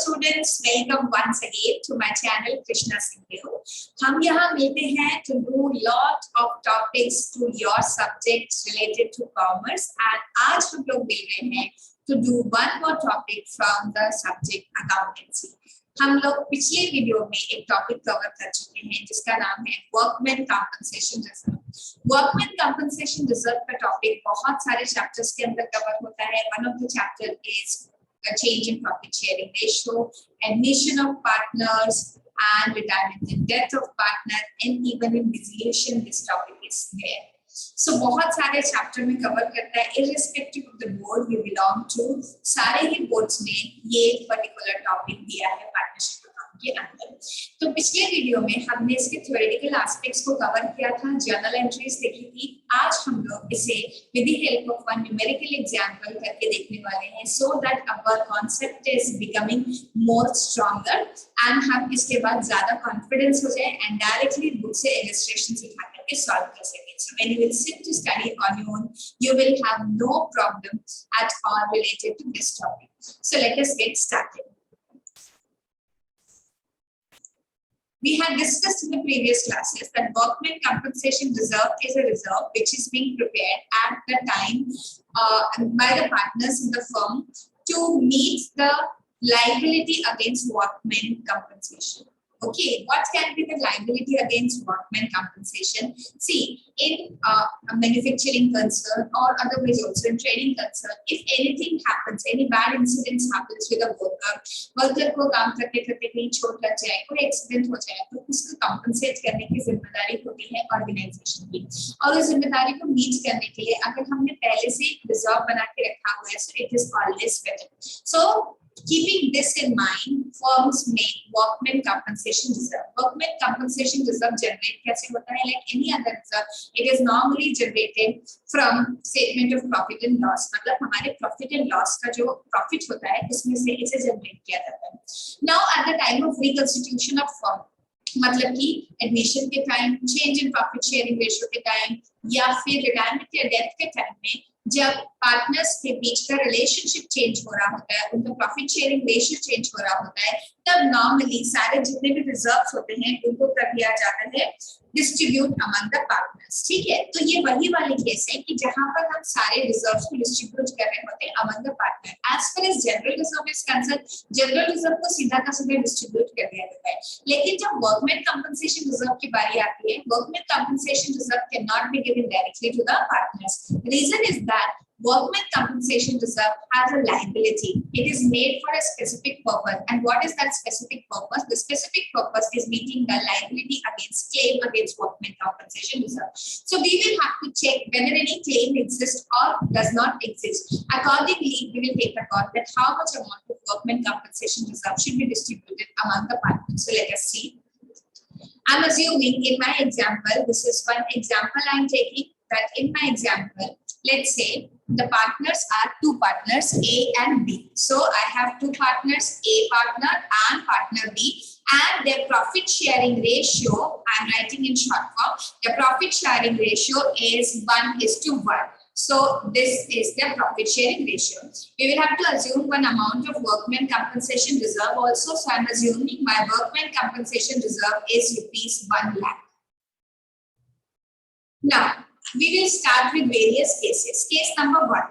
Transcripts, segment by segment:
students, welcome once again to my channel krishnasinghdeo. हम यहाँ मिलते हैं to do lot of topics to your subjects related to commerce and आज हम लोग मिल रहे हैं to do one more topic from the subject accountancy. हम लोग पिछले वीडियो में एक टॉपिक कवर कर चुके हैं जिसका नाम है workman compensation reserve. Workman compensation reserve का टॉपिक बहुत सारे चैप्टर्स के अंदर कवर होता है. One of the chapter is a change in profit sharing ratio, admission of partners and retirement in death of partner, and even in dissolution this topic is there. So बहुत सारे chapter में cover करता है. irrespective of the board you belong to, सारे ही boards में ये particular topic दिया है पार्टनरशिप के अंदर. तो पिछले वीडियो में हमने इसके थ्योरेटिकल एस्पेक्ट्स को कवर किया था, जर्नल एंट्रीज देखी थी. आज हम लोग इसे with the help of one numerical example करके देखने वाले हैं so that our concept is becoming more stronger and हम इसके बाद ज्यादा कॉन्फिडेंस हो जाए एंड डायरेक्टली बुक से इलस्ट्रेशंस उठा करके सॉल्व कर सकें. So when you will sit to study on your own, you will have no problem at all related to this topic. So let us get started. We had discussed in the previous classes that workmen compensation reserve is a reserve which is being prepared at the time by the partners in the firm to meet the liability against workmen compensation. Okay, what can be the liability against workmen compensation? See, in a manufacturing concern or otherwise also in trading concern, if anything happens, any bad incidents happens with a worker को काम करते करते कहीं चोट लग जाए, कोई accident हो जाए, तो उसको कंपनसेट करने की जिम्मेदारी होती है ऑर्गेनाइजेशन की. और उस जिम्मेदारी को मीट करने के लिए अगर हमने पहले से रिजर्व बना के रखा हुआ है, so it is always better. So keeping this in mind, firms make workmen compensation reserve. Workmen compensation reserve generate कैसे होता है? Like any other reserve, it is normally generated from statement of profit and loss. मतलब हमारे profit and loss का जो profit होता है उसमें से इसे generate किया जाता है. Now at the time of reconstitution of firm, मतलब कि एडमिशन के time, change in profit sharing ratio के टाइम या फिर रिटायरमेंट या डेथ के टाइम में जब पार्टनर्स के बीच का रिलेशनशिप चेंज हो रहा होता है, उनका प्रॉफिट शेयरिंग रेशियो चेंज हो रहा होता है, तब नॉर्मली सारे जितने भी रिजर्व्स होते हैं उनको कर दिया जाता है डिस्ट्रीब्यूट अमंग द पार्टनर्स. ठीक है, तो ये वही वाली केस है कि जहां पर हम सारे रिजर्व्स को डिस्ट्रीब्यूट कर रहे होते हैं among the partner. As far as general reserve is concern, general reserve को सीधा का सीधा डिस्ट्रीब्यूट कर दिया जाता है. लेकिन जब वर्कमैन कंपनसेशन रिजर्व की बारी आती है, workman compensation reserve can not be given directly to the partners. Reason is that workmen compensation reserve has a liability. It is made for a specific purpose. And what is that specific purpose? The specific purpose is meeting the liability against claim against workmen compensation reserve. So we will have to check whether any claim exists or does not exist. Accordingly, we will take account that how much amount of workmen compensation reserve should be distributed among the partners. So let us see. I'm assuming in my example, this is one example I'm taking, that in my example, let's say the partners are two partners A and B. So I have two partners, A partner and partner B, and their profit sharing ratio, I'm writing in short form, the profit sharing ratio is 1:1. So this is the profit sharing ratio. We will have to assume one amount of workmen compensation reserve also. So I'm assuming my workmen compensation reserve is rupees 1 lakh. Now, we will start with various cases. Case number 1.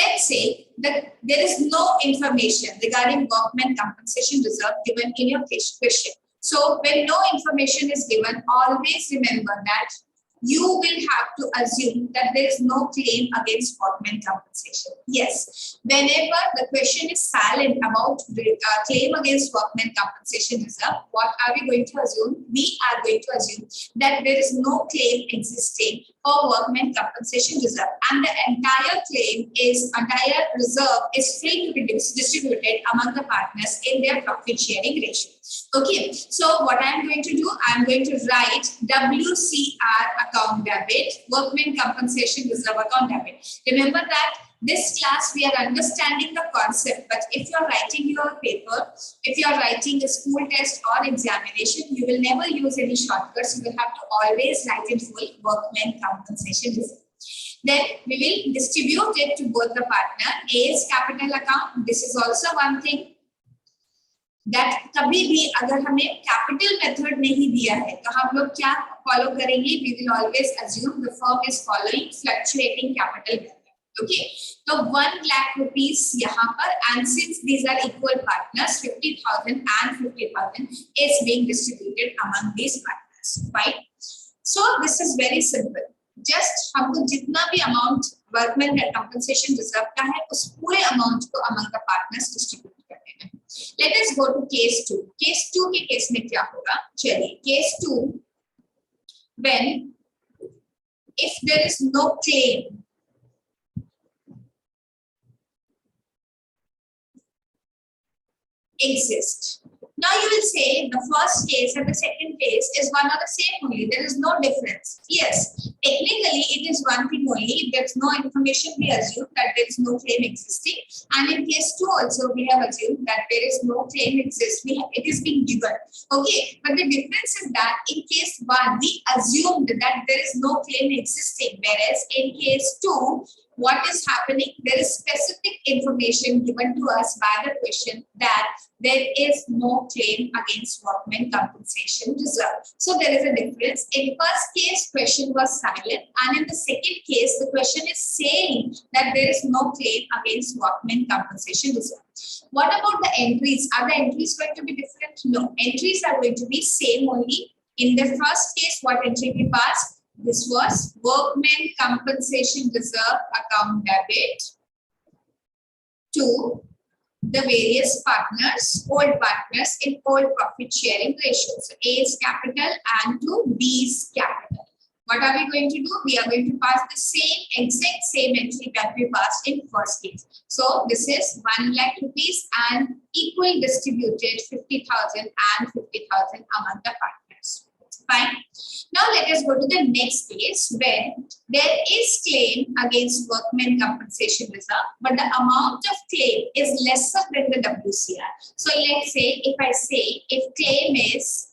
Let's say that there is no information regarding workmen compensation reserve given in your question. So when no information is given, always remember that you will have to assume that there is no claim against workmen compensation. Yes, whenever the question is silent about claim against workmen compensation reserve, what are we going to assume? We are going to assume that there is no claim existing for workmen compensation reserve, and the entire reserve is free to be distributed among the partners in their profit sharing ratio. Okay, so what I am going to do, I am going to write W.C.R account debit, workmen compensation reserve account debit. Remember that this class we are understanding the concept, but if you are writing your paper, if you are writing a school test or examination, you will never use any shortcuts. You will have to always write in full workmen compensation reserve. Then we will distribute it to both the partner. A is capital account. This is also one thing. that कभी भी अगर हमें capital method नहीं दिया है तो हम लोग क्या फॉलो करेंगे? We will always assume the firm is following fluctuating capital method. Okay, तो 1 lakh rupees यहाँ पर, and since these are equal partners, 50,000 and 50,000 is being distributed among these partners. Fine. So this is very simple. Just हमको जितना भी amount workmen compensation reserve का है उस पूरे amount को among the partners distribute कर देना है. Let us go to case 2. Case 2 के केस में क्या होगा? चलिए, case 2, when if there is no claim exist. Now you will say the first case and the second case is one and the same only. There is no difference. Yes, technically it is one thing only. If there is no information, we assume that there is no claim existing. And in case 2 also, we have assumed that there is no claim exists. It is being given. Okay, but the difference is that in case 1, we assumed that there is no claim existing. Whereas in case 2, what is happening? There is specific information given to us by the question that there is no claim against workmen compensation reserve. So there is a difference. In first case, question was silent, and in the second case, the question is saying that there is no claim against workmen compensation reserve. What about the entries? Are the entries going to be different? No, entries are going to be same only. In the first case, what entry we passed? This was workmen compensation reserve account debit to the various partners, old partners in old profit sharing ratio. So A's capital and to B's capital. What are we going to do? We are going to pass the exact same entry that we passed in first case. So this is 1 lakh rupees and equal distributed 50,000 and 50,000 among the partners. Fine. Now let us go to the next case where there is claim against workmen compensation reserve, but the amount of claim is lesser than the W.C.R. So let's say if I say if claim is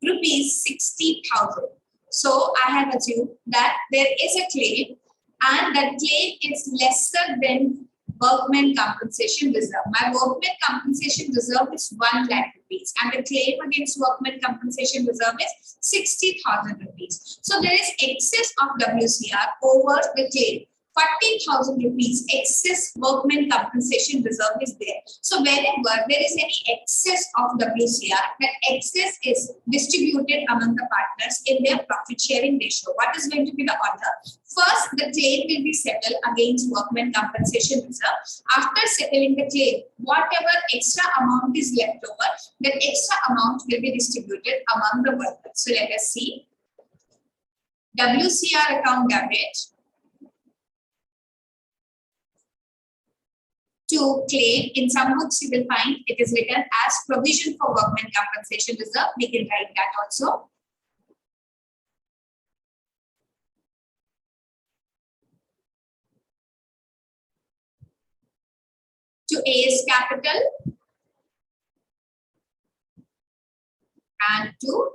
rupees 60,000, so I have assumed that there is a claim and that claim is lesser than workmen compensation reserve. My workmen compensation reserve is 1 lakh rupees and the claim against workmen compensation reserve is 60,000 rupees. So there is excess of W.C.R. over the claim. 40,000 rupees excess workmen compensation reserve is there. So whenever there is any excess of W.C.R., that excess is distributed among the partners in their profit sharing ratio. What is going to be the order? First, the claim will be settled against workmen compensation reserve. After settling the claim, whatever extra amount is left over, that extra amount will be distributed among the workers. So let us see. W.C.R. account debit to claim. In some books you will find it is written as provision for workmen compensation reserve. We can write that also. To A's capital and to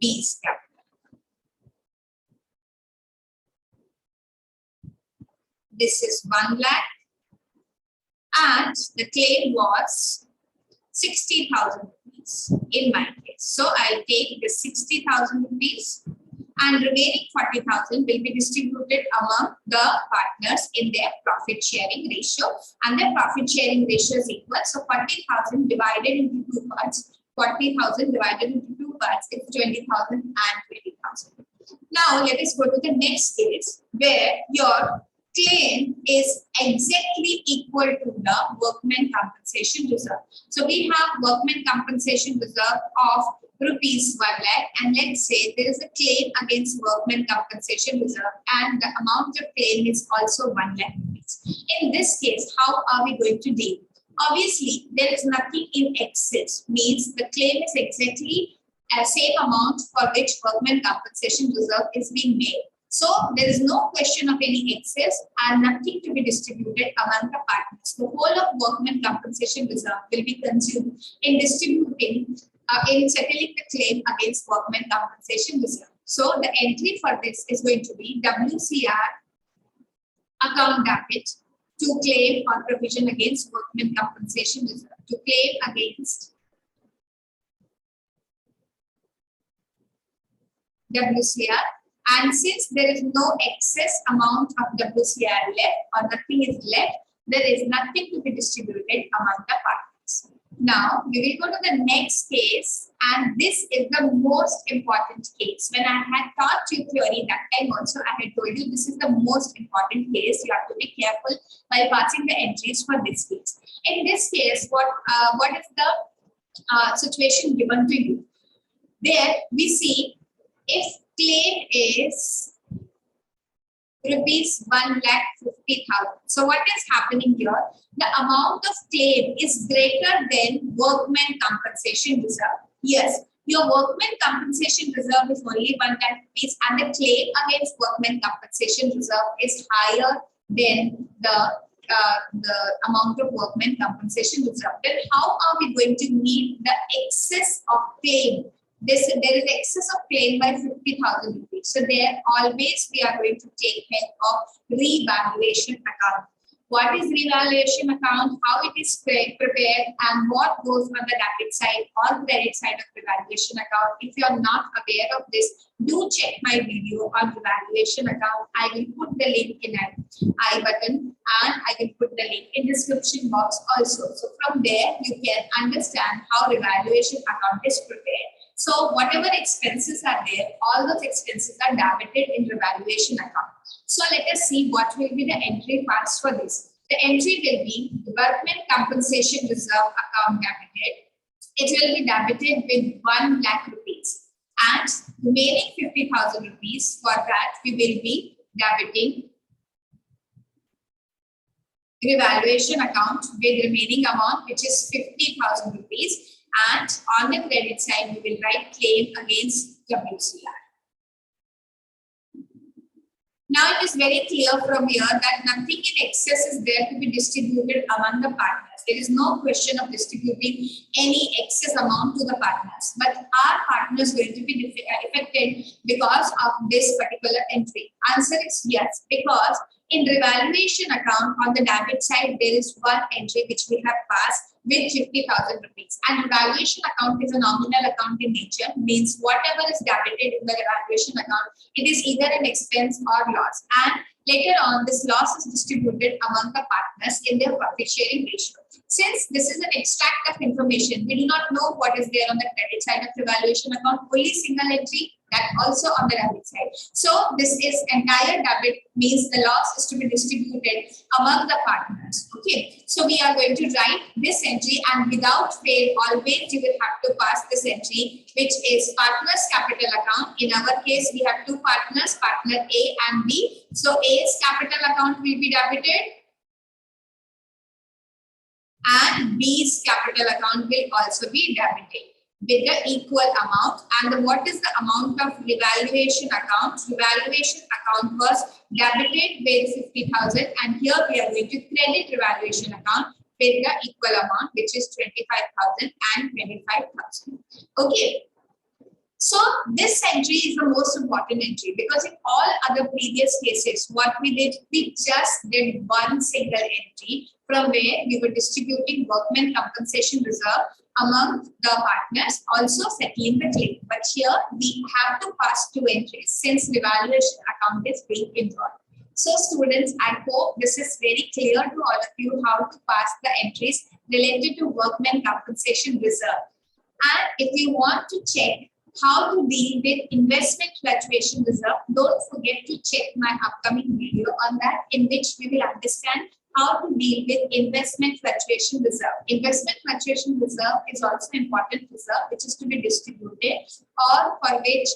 B's capital. This is 1 lakh and the claim was 60,000 rupees in my case. So I'll take the 60,000 rupees and remaining 40,000 will be distributed among the partners in their profit sharing ratio, and their profit sharing ratio is equal. So 40,000 divided into 2 parts, 40,000 divided into 2 parts is 20,000 and 20,000. Now let us go to the next case where your claim is exactly equal to the workmen compensation reserve. So we have workmen compensation reserve of rupees 1 lakh, and let's say there is a claim against workmen compensation reserve and the amount of claim is also 1 lakh rupees. In this case, how are we going to deal? Obviously, there is nothing in excess, means the claim is exactly the same amount for which workmen compensation reserve is being made. So there is no question of any excess and nothing to be distributed among the partners. The whole of workmen compensation reserve will be consumed in distributing, in settling the claim against workmen compensation reserve. So the entry for this is going to be W.C.R. account debit to claim or provision against workmen compensation reserve. To claim against W.C.R. And since there is no excess amount of W.C.R. left or nothing is left, there is nothing to be distributed among the partners. Now, we will go to the next case, and this is the most important case. When I had taught you theory that time also, I had told you this is the most important case. You have to be careful while passing the entries for this case. In this case, what is the situation given to you? There we see if claim is rupees 1,50,000. So what is happening here? The amount of claim is greater than workmen compensation reserve. Yes, your workmen compensation reserve is only 1 lakh rupees, and the claim against workmen compensation reserve is higher than the amount of workmen compensation reserve. Then how are we going to meet the excess of claim? There is excess of claim by 50,000 rupees. So there always we are going to take help of revaluation account. What is revaluation account, how it is prepared, and what goes on the debit side or credit side of revaluation account. If you are not aware of this, do check my video on revaluation account. I will put the link in an I button, and I will put the link in description box also. So from there you can understand how revaluation account is prepared. So whatever expenses are there, all those expenses are debited in revaluation account. So let us see what will be the entry parts for this. The entry will be workmen compensation reserve account debited. It will be debited with 1 lakh rupees, and remaining 50,000 rupees, for that we will be debiting revaluation account with remaining amount, which is 50,000 rupees. And on the credit side, we will write claim against W.C.R. Now it is very clear from here that nothing in excess is there to be distributed among the partners. There is no question of distributing any excess amount to the partners. But are partners going to be affected because of this particular entry? Answer is yes, because in revaluation account on the debit side, there is one entry which we have passed with 50,000 rupees. And revaluation account is a nominal account in nature, means whatever is debited in the revaluation account, it is either an expense or loss. And later on, this loss is distributed among the partners in their profit sharing ratio. Since this is an extract of information, we do not know what is there on the credit side of revaluation account, only single entry, that also on the debit side. So this is entire debit, means the loss is to be distributed among the partners. Okay, so we are going to write this entry, and without fail, always you will have to pass this entry, which is partners capital account. In our case, we have two partners, partner A and B. So A's capital account will be debited, and B's capital account will also be debited with the equal amount. And what is the amount of revaluation account? Revaluation account was debited with 50,000, and here we are going to credit revaluation account with the equal amount, which is 25,000 and 25,000. Okay. So this entry is the most important entry, because in all other previous cases, what we did, we just did one single entry from where we were distributing workmen compensation reserve among the partners, also settling the claim. But here we have to pass two entries since revaluation account is being involved. So students, I hope this is very clear to all of you how to pass the entries related to workmen compensation reserve. And if you want to check how to deal with investment fluctuation reserve, don't forget to check my upcoming video on that, in which we will understand how to deal with investment fluctuation reserve. Investment fluctuation reserve is also important reserve which is to be distributed, or for which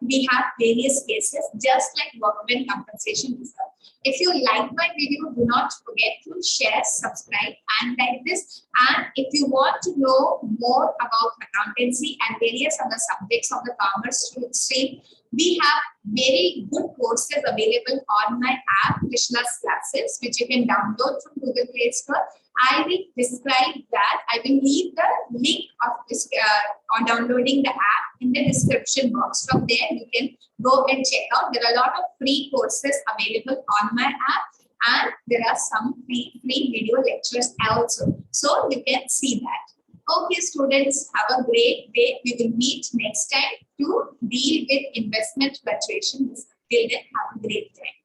we have various cases, just like workmen compensation reserve. If you like my video, do not forget to share, subscribe, and like this. And if you want to know more about accountancy and various other subjects of the commerce stream, we have very good courses available on my app, Krishna's Classes, which you can download from Google Play Store. I will describe that. I will leave the link of this on downloading the app in the description box. From there, you can go and check out. There are a lot of free courses available on my app. and there are some free video lectures also. So you can see that. Okay, students, have a great day. We will meet next time to deal with investment fluctuations. Till then, have a great day.